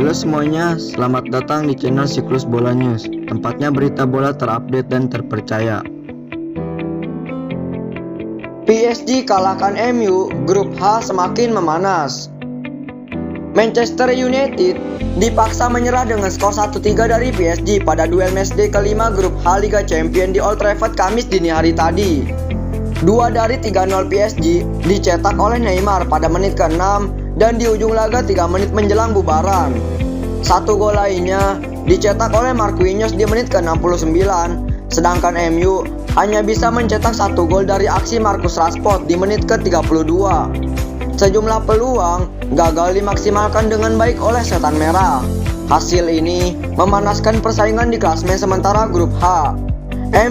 Halo semuanya, selamat datang di channel Siklus Bola News, tempatnya berita bola terupdate dan terpercaya. PSG kalahkan MU, grup H semakin memanas. Manchester United dipaksa menyerah dengan skor 1-3 dari PSG pada duel matchday kelima grup H Liga Champions di Old Trafford Kamis dini hari tadi. 2 dari 3-0 PSG dicetak oleh Neymar pada menit ke-6 dan di ujung laga 3 menit menjelang bubaran. 1 gol lainnya dicetak oleh Marquinhos di menit ke-69, sedangkan MU hanya bisa mencetak 1 gol dari aksi Marcus Rashford di menit ke-32. Sejumlah peluang gagal dimaksimalkan dengan baik oleh Setan Merah. Hasil ini memanaskan persaingan di klasemen sementara grup H.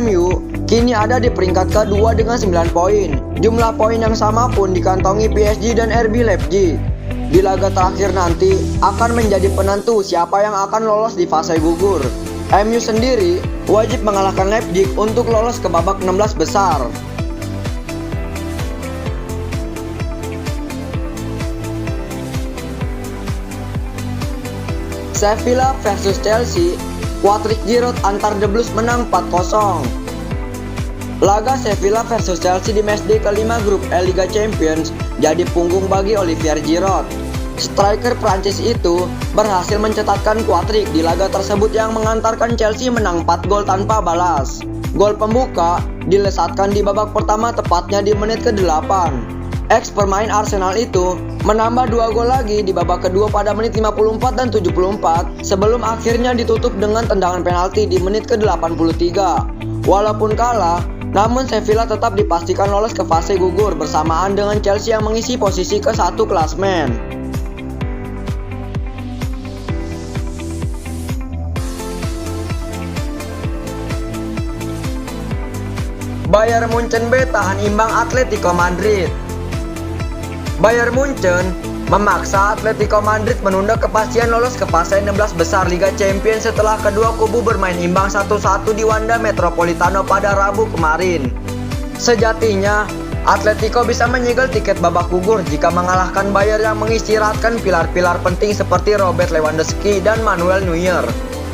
MU kini ada di peringkat kedua dengan 9 poin. Jumlah poin yang sama pun dikantongi PSG dan RB Leipzig. Di laga terakhir nanti akan menjadi penentu siapa yang akan lolos di fase gugur. MU sendiri wajib mengalahkan Leipzig untuk lolos ke babak 16 besar. Sevilla versus Chelsea, Patrick Giroud antar The Blues menang 4-0. Laga Sevilla versus Chelsea di matchday kelima grup E Liga Champions jadi punggung bagi Olivier Giroud. Striker Prancis itu berhasil mencetakkan quadrik di laga tersebut yang mengantarkan Chelsea menang 4 gol tanpa balas. Gol pembuka dilesatkan di babak pertama tepatnya di menit ke-8. Ex pemain Arsenal itu menambah 2 gol lagi di babak kedua pada menit 54 dan 74 sebelum akhirnya ditutup dengan tendangan penalti di menit ke-83. Walaupun kalah, namun Sevilla tetap dipastikan lolos ke fase gugur bersamaan dengan Chelsea yang mengisi posisi ke-1 klasmen. Bayern Munchen B tahan imbang Atletico Madrid. Bayern Munchen memaksa Atletico Madrid menunda kepastian lolos ke fase 16 besar Liga Champions setelah kedua kubu bermain imbang 1-1 di Wanda Metropolitano pada Rabu kemarin. Sejatinya, Atletico bisa menyegel tiket babak gugur jika mengalahkan Bayern yang mengistirahatkan pilar-pilar penting seperti Robert Lewandowski dan Manuel Neuer.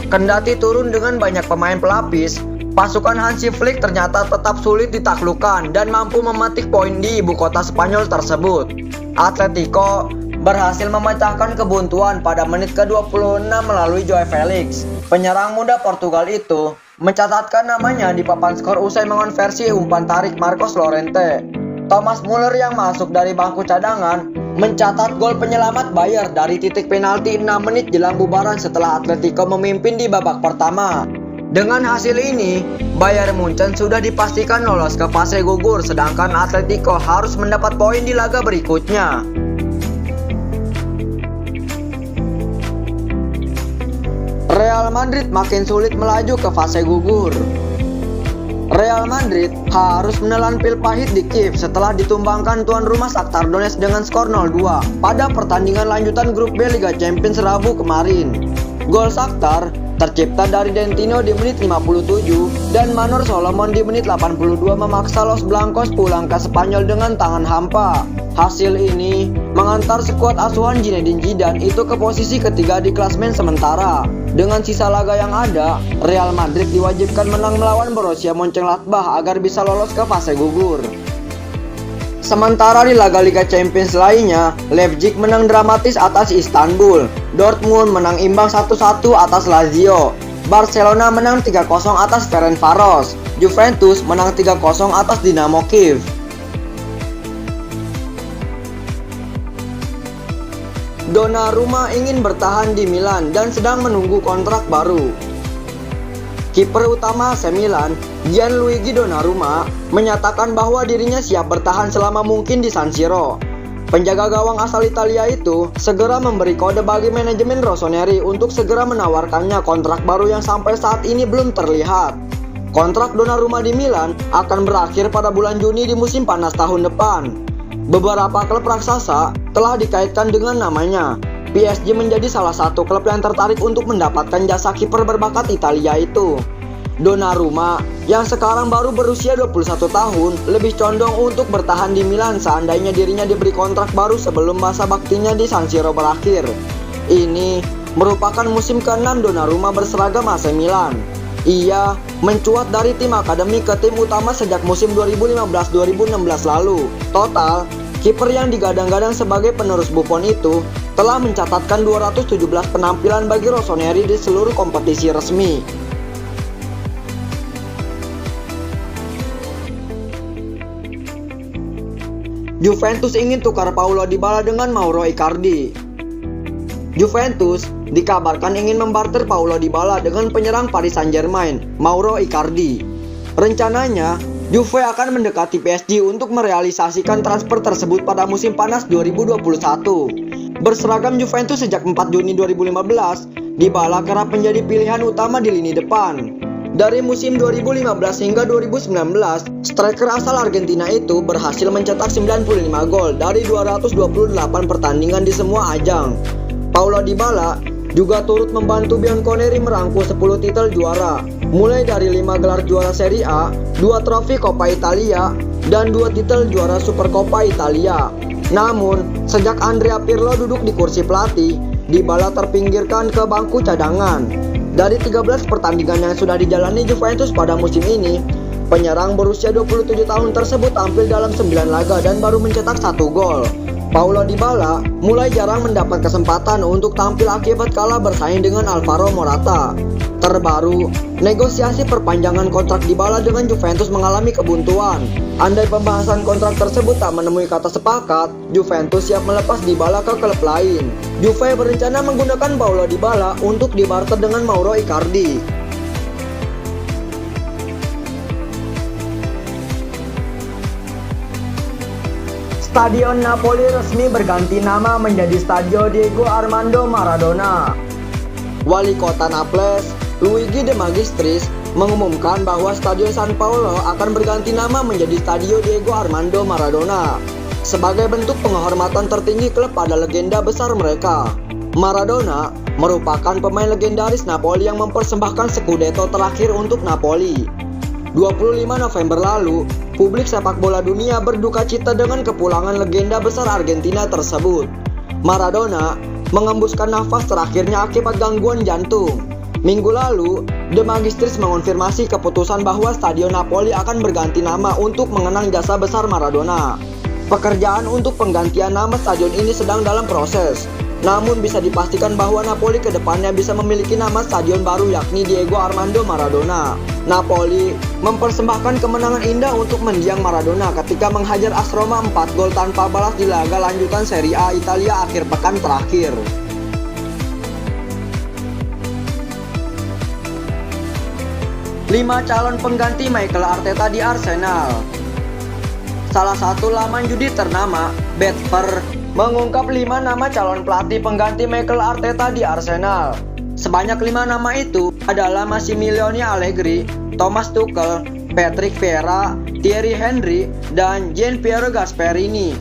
Kendati turun dengan banyak pemain pelapis, pasukan Hansi Flick ternyata tetap sulit ditaklukkan dan mampu memetik poin di ibu kota Spanyol tersebut. Atletico berhasil memecahkan kebuntuan pada menit ke-26 melalui Joao Felix. Penyerang muda Portugal itu mencatatkan namanya di papan skor usai mengonversi umpan tarik Marcos Llorente. Thomas Muller yang masuk dari bangku cadangan mencatat gol penyelamat Bayern dari titik penalti 6 menit jelang bubaran setelah Atletico memimpin di babak pertama. Dengan hasil ini, Bayern Munchen sudah dipastikan lolos ke fase gugur, sedangkan Atletico harus mendapat poin di laga berikutnya. Real Madrid makin sulit melaju ke fase gugur. Real Madrid harus menelan pil pahit di Kiev setelah ditumbangkan tuan rumah Shakhtar Donetsk dengan skor 0-2 pada pertandingan lanjutan grup B Liga Champions Rabu kemarin. Gol Shakhtar tercipta dari Dentino di menit 57 dan Manor Solomon di menit 82 memaksa Los Blancos pulang ke Spanyol dengan tangan hampa. Hasil ini mengantar skuad asuhan Zinedine Zidane itu ke posisi ketiga di klasmen sementara. Dengan sisa laga yang ada, Real Madrid diwajibkan menang melawan Borussia Mönchengladbach agar bisa lolos ke fase gugur. Sementara di laga Liga Champions lainnya, Leipzig menang dramatis atas Istanbul. Dortmund menang imbang 1-1 atas Lazio. Barcelona menang 3-0 atas Ferencvaros. Juventus menang 3-0 atas Dinamo Kiev. Donnarumma ingin bertahan di Milan dan sedang menunggu kontrak baru. Kiper utama AC Milan, Gianluigi Donnarumma, menyatakan bahwa dirinya siap bertahan selama mungkin di San Siro. Penjaga gawang asal Italia itu segera memberi kode bagi manajemen Rossoneri untuk segera menawarkannya kontrak baru yang sampai saat ini belum terlihat. Kontrak Donnarumma di Milan akan berakhir pada bulan Juni di musim panas tahun depan. Beberapa klub raksasa telah dikaitkan dengan namanya. PSG menjadi salah satu klub yang tertarik untuk mendapatkan jasa kiper berbakat Italia itu. Donnarumma yang sekarang baru berusia 21 tahun lebih condong untuk bertahan di Milan seandainya dirinya diberi kontrak baru sebelum masa baktinya di San Siro berakhir. Ini merupakan musim ke-6 Donnarumma berseragam AC Milan. Ia mencuat dari tim akademi ke tim utama sejak musim 2015-2016 lalu. Total, kiper yang digadang-gadang sebagai penerus Buffon itu telah mencatatkan 217 penampilan bagi Rossoneri di seluruh kompetisi resmi. Juventus ingin tukar Paulo Dybala dengan Mauro Icardi. Juventus dikabarkan ingin membarter Paulo Dybala dengan penyerang Paris Saint-Germain, Mauro Icardi. Rencananya, Juve akan mendekati PSG untuk merealisasikan transfer tersebut pada musim panas 2021. Berseragam Juventus sejak 4 Juni 2015, Dybala kerap menjadi pilihan utama di lini depan. Dari musim 2015 hingga 2019, striker asal Argentina itu berhasil mencetak 95 gol dari 228 pertandingan di semua ajang. Paulo Dybala juga turut membantu Bianconeri merangkul 10 titel juara, mulai dari 5 gelar juara Serie A, 2 trofi Coppa Italia, dan 2 titel juara Supercoppa Italia. Namun, sejak Andrea Pirlo duduk di kursi pelatih, Dybala terpinggirkan ke bangku cadangan. Dari 13 pertandingan yang sudah dijalani Juventus pada musim ini, penyerang berusia 27 tahun tersebut tampil dalam 9 laga dan baru mencetak 1 gol. Paulo Dybala mulai jarang mendapat kesempatan untuk tampil akibat kalah bersaing dengan Alvaro Morata. Terbaru, negosiasi perpanjangan kontrak Dybala dengan Juventus mengalami kebuntuan. Andai pembahasan kontrak tersebut tak menemui kata sepakat, Juventus siap melepas Dybala ke klub lain. Juve berencana menggunakan Paulo Dybala untuk dibarter dengan Mauro Icardi. Stadion Napoli resmi berganti nama menjadi Stadio Diego Armando Maradona. Wali kota Naples, Luigi De Magistris, mengumumkan bahwa Stadion San Paolo akan berganti nama menjadi Stadio Diego Armando Maradona sebagai bentuk penghormatan tertinggi klub pada legenda besar mereka. Maradona merupakan pemain legendaris Napoli yang mempersembahkan Scudetto terakhir untuk Napoli. 25 November lalu, publik sepak bola dunia berduka cita dengan kepulangan legenda besar Argentina tersebut. Maradona mengembuskan nafas terakhirnya akibat gangguan jantung. Minggu lalu, De Magistris mengonfirmasi keputusan bahwa Stadion Napoli akan berganti nama untuk mengenang jasa besar Maradona. Pekerjaan untuk penggantian nama stadion ini sedang dalam proses. Namun bisa dipastikan bahwa Napoli ke depannya bisa memiliki nama stadion baru yakni Diego Armando Maradona. Napoli mempersembahkan kemenangan indah untuk mendiang Maradona ketika menghajar AS Roma 4 gol tanpa balas di laga lanjutan Serie A Italia akhir pekan terakhir. Lima calon pengganti Mikel Arteta di Arsenal. Salah satu laman judi ternama, Betfair, mengungkap 5 nama calon pelatih pengganti Mikel Arteta di Arsenal. Sebanyak 5 nama itu adalah Massimiliano Allegri, Thomas Tuchel, Patrick Vieira, Thierry Henry, dan Gianpiero Gasperini.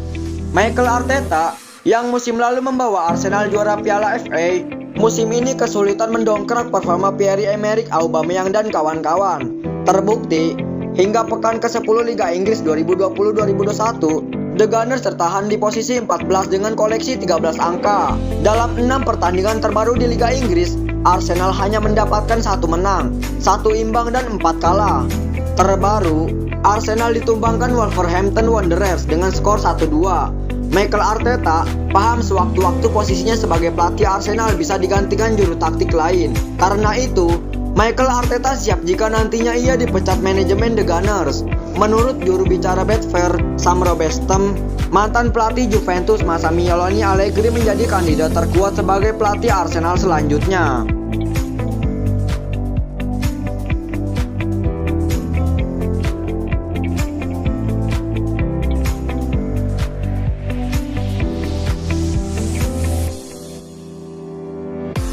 Mikel Arteta yang musim lalu membawa Arsenal juara Piala FA, musim ini kesulitan mendongkrak performa Pierre-Emerick Aubameyang dan kawan-kawan. Terbukti, hingga pekan ke-10 Liga Inggris 2020-2021, The Gunners tertahan di posisi 14 dengan koleksi 13 angka. Dalam 6 pertandingan terbaru di Liga Inggris, Arsenal hanya mendapatkan 1 menang, 1 imbang dan 4 kalah. Terbaru, Arsenal ditumbangkan Wolverhampton Wanderers dengan skor 1-2. Mikel Arteta paham sewaktu-waktu posisinya sebagai pelatih Arsenal bisa digantikan juru taktik lain. Karena itu, Mikel Arteta siap jika nantinya ia dipecat manajemen The Gunners. Menurut juru bicara Betfair, Sam Robestem, mantan pelatih Juventus Massimiliano Allegri menjadi kandidat terkuat sebagai pelatih Arsenal selanjutnya.